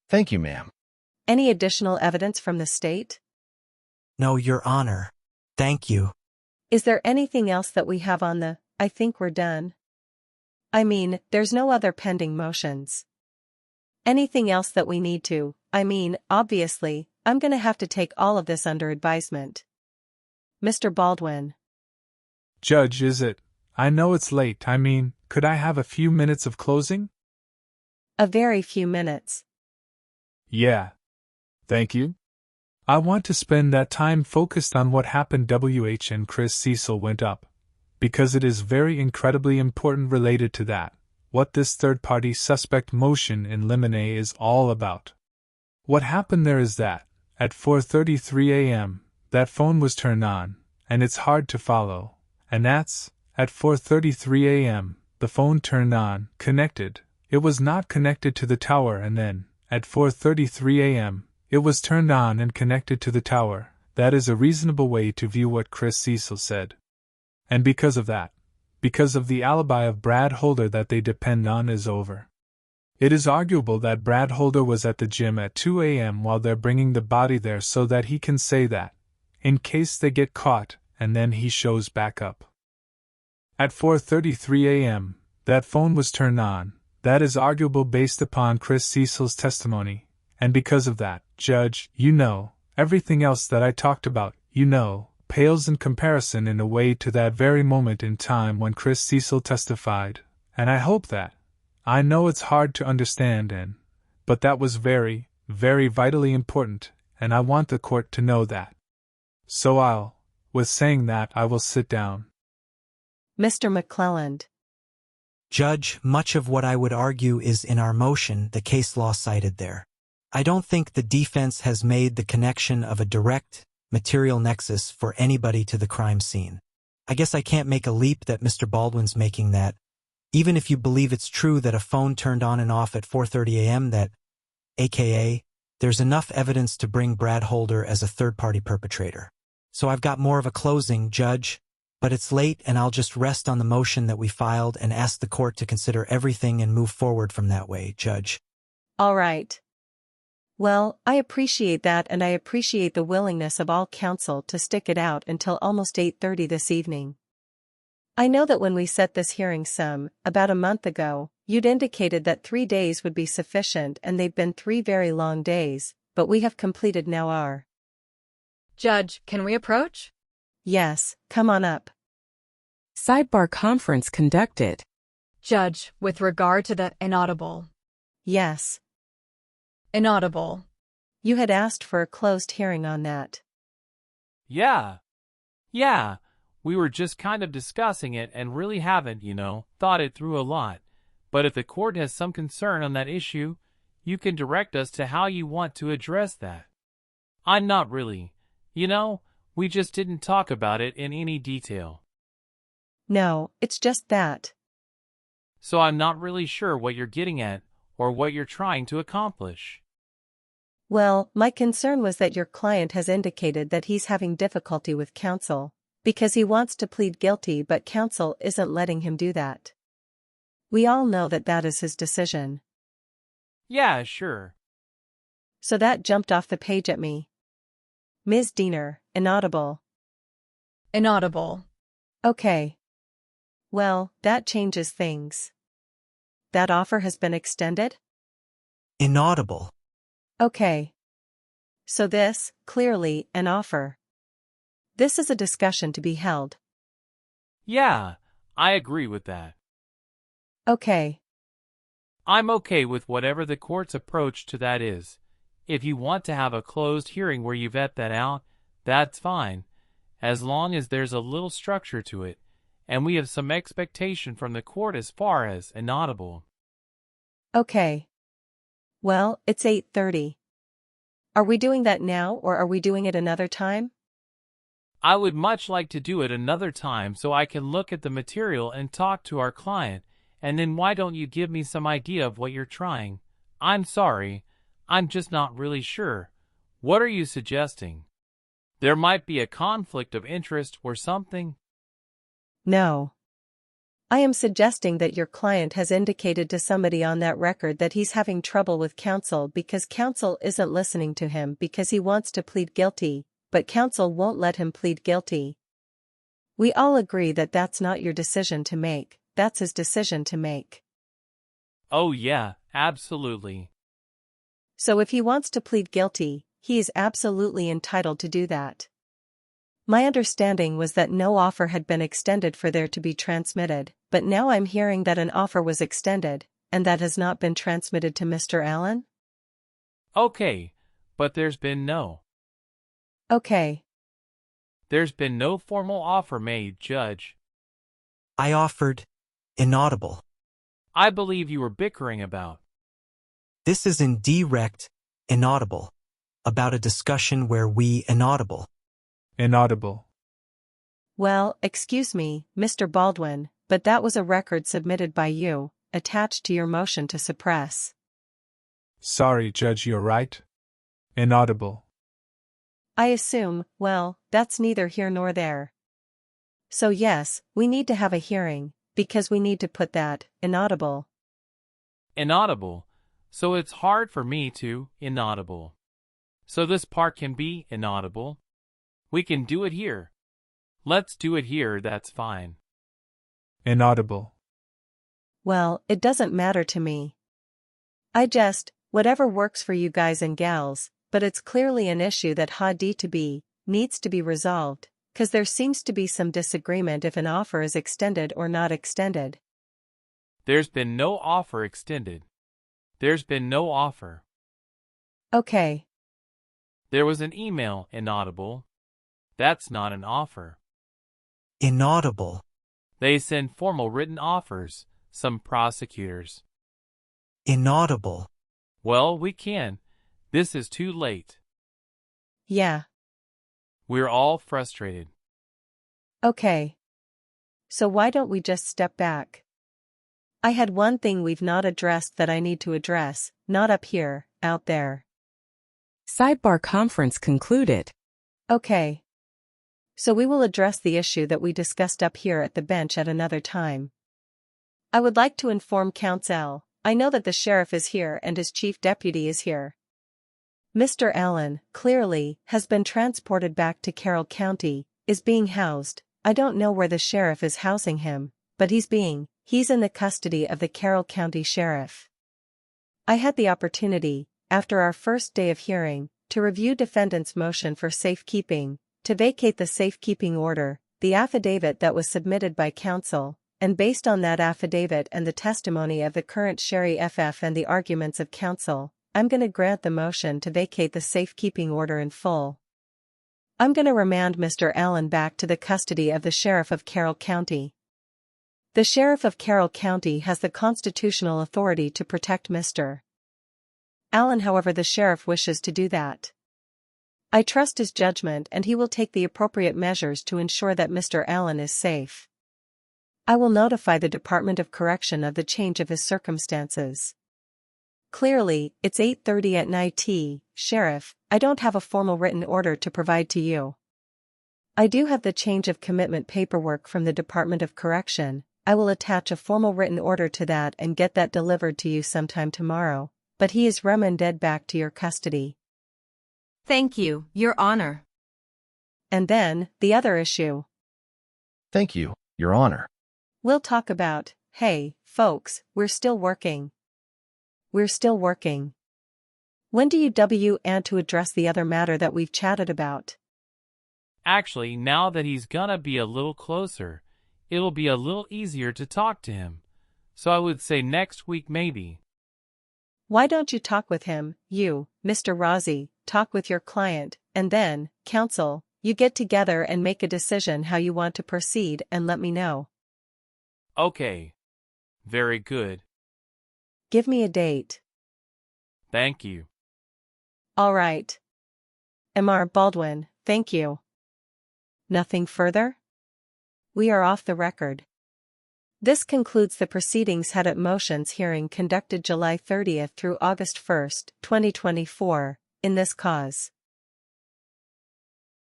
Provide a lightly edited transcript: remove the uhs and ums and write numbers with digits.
Thank you, ma'am. Any additional evidence from the state? No, Your Honor. Thank you. Is there anything else that we have on the, I think we're done? I mean, there's no other pending motions. Anything else that we need to, obviously, I'm gonna have to take all of this under advisement. Mr. Baldwin. Judge, is it? I know it's late. Could I have a few minutes of closing? A very few minutes. Yeah. Thank you. I want to spend that time focused on what happened WH and Chris Cecil went up. Because it is very incredibly important related to that, what this third-party suspect motion in limine is all about. What happened there is that, at 4:33 a.m., that phone was turned on, and it's hard to follow, and that's, at 4:33 a.m., the phone turned on, connected. It was not connected to the tower, and then, at 4:33 a.m., it was turned on and connected to the tower. That is a reasonable way to view what Chris Cecil said. And because of that, because of the alibi of Brad Holder that they depend on is over. It is arguable that Brad Holder was at the gym at 2 a.m. while they're bringing the body there so that he can say that, in case they get caught, and then he shows back up. At 4:33 a.m., that phone was turned on. That is arguable based upon Chris Cecil's testimony, and because of that, Judge, everything else that I talked about, pales in comparison in a way to that very moment in time when Chris Cecil testified, and I hope that. I know it's hard to understand but that was very, very vitally important, and I want the court to know that. So with saying that, I will sit down. Mr. McClelland. Judge, much of what I would argue is in our motion, the case law cited there. I don't think the defense has made the connection of a direct, material nexus for anybody to the crime scene. I guess I can't make a leap that Mr. Baldwin's making that, even if you believe it's true that a phone turned on and off at 4:30 a.m. that, aka, there's enough evidence to bring Brad Holder as a third-party perpetrator. So I've got more of a closing, Judge, but it's late and I'll just rest on the motion that we filed and ask the court to consider everything and move forward from that way, Judge. All right. Well, I appreciate that, and I appreciate the willingness of all counsel to stick it out until almost 8:30 this evening. I know that when we set this hearing about a month ago, you'd indicated that 3 days would be sufficient, and they've been 3 very long days, but we have completed now our. Judge, can we approach? Yes, come on up. Sidebar conference conducted. Judge, with regard to the inaudible. Yes. Inaudible. You had asked for a closed hearing on that. Yeah, we were just kind of discussing it and really haven't, thought it through a lot. But if the court has some concern on that issue, you can direct us to how you want to address that. I'm not really. We just didn't talk about it in any detail. No, it's just that. So I'm not really sure what you're getting at, or what you're trying to accomplish. Well, my concern was that your client has indicated that he's having difficulty with counsel, because he wants to plead guilty but counsel isn't letting him do that. We all know that that is his decision. Yeah, sure. So that jumped off the page at me. Ms. Diener, inaudible. Inaudible. Okay. Well, that changes things. That offer has been extended? Inaudible. Okay. So this, clearly, an offer. This is a discussion to be held. Yeah, I agree with that. Okay. I'm okay with whatever the court's approach to that is. If you want to have a closed hearing where you vet that out, that's fine, as long as there's a little structure to it, and we have some expectation from the court as far as inaudible. Okay. Well, it's 8:30. Are we doing that now, or are we doing it another time? I would much like to do it another time so I can look at the material and talk to our client, and then why don't you give me some idea of what you're trying? I'm sorry, I'm just not really sure. What are you suggesting? There might be a conflict of interest or something? No. I am suggesting that your client has indicated to somebody on that record that he's having trouble with counsel because counsel isn't listening to him because he wants to plead guilty, but counsel won't let him plead guilty. We all agree that that's not your decision to make, that's his decision to make. Oh yeah, absolutely. So if he wants to plead guilty, he is absolutely entitled to do that. My understanding was that no offer had been extended for there to be transmitted, but now I'm hearing that an offer was extended, and that has not been transmitted to Mr. Allen? Okay, but there's been no. Okay. There's been no formal offer made, Judge. I offered. Inaudible. I believe you were bickering about. This is in direct. Inaudible. About a discussion where we inaudible. Inaudible. Well, excuse me, Mr. Baldwin, but that was a record submitted by you, attached to your motion to suppress. Sorry, Judge, you're right. Inaudible. I assume, well, that's neither here nor there. So yes, we need to have a hearing, because we need to put that, inaudible. Inaudible. So it's hard for me to, inaudible. So this part can be inaudible. We can do it here. Let's do it here, that's fine. Inaudible. Well, it doesn't matter to me. Whatever works for you guys and gals, but it's clearly an issue that needs to be resolved, 'cause there seems to be some disagreement if an offer is extended or not extended. There's been no offer extended. There's been no offer. Okay. There was an email, inaudible. That's not an offer. Inaudible. They send formal written offers, some prosecutors. Inaudible. Well, we can. This is too late. Yeah. We're all frustrated. Okay. So why don't we just step back? I had one thing we've not addressed that I need to address, not up here, out there. Sidebar conference concluded. Okay. So we will address the issue that we discussed up here at the bench at another time. I would like to inform counsel, I know that the sheriff is here and his chief deputy is here. Mr. Allen, clearly, has been transported back to Carroll County, is being housed. I don't know where the sheriff is housing him, but he's in the custody of the Carroll County Sheriff. I had the opportunity, after our first day of hearing, to review defendant's motion for safekeeping, to vacate the safekeeping order, the affidavit that was submitted by counsel, and based on that affidavit and the testimony of the current Sheriff FF and the arguments of counsel, I'm going to grant the motion to vacate the safekeeping order in full. I'm going to remand Mr. Allen back to the custody of the Sheriff of Carroll County. The Sheriff of Carroll County has the constitutional authority to protect Mr. Allen, however the Sheriff wishes to do that. I trust his judgment and he will take the appropriate measures to ensure that Mr. Allen is safe. I will notify the Department of Correction of the change of his circumstances. Clearly, it's 8:30 at night, Sheriff, I don't have a formal written order to provide to you. I do have the change of commitment paperwork from the Department of Correction. I will attach a formal written order to that and get that delivered to you sometime tomorrow, but he is remanded back to your custody. Thank you, Your Honor. And then, the other issue. Thank you, Your Honor. We'll talk about, hey, folks, we're still working. We're still working. When do you want to address the other matter that we've chatted about? Actually, now that he's gonna be a little closer, it'll be a little easier to talk to him. So I would say next week maybe. Why don't you talk with him, you, Mr. Rossi, talk with your client, and then, counsel, you get together and make a decision how you want to proceed and let me know. Okay. Very good. Give me a date. Thank you. All right. Mr. Baldwin, thank you. Nothing further? We are off the record. This concludes the proceedings had at motions hearing conducted July 30th through August 1st, 2024, in this cause.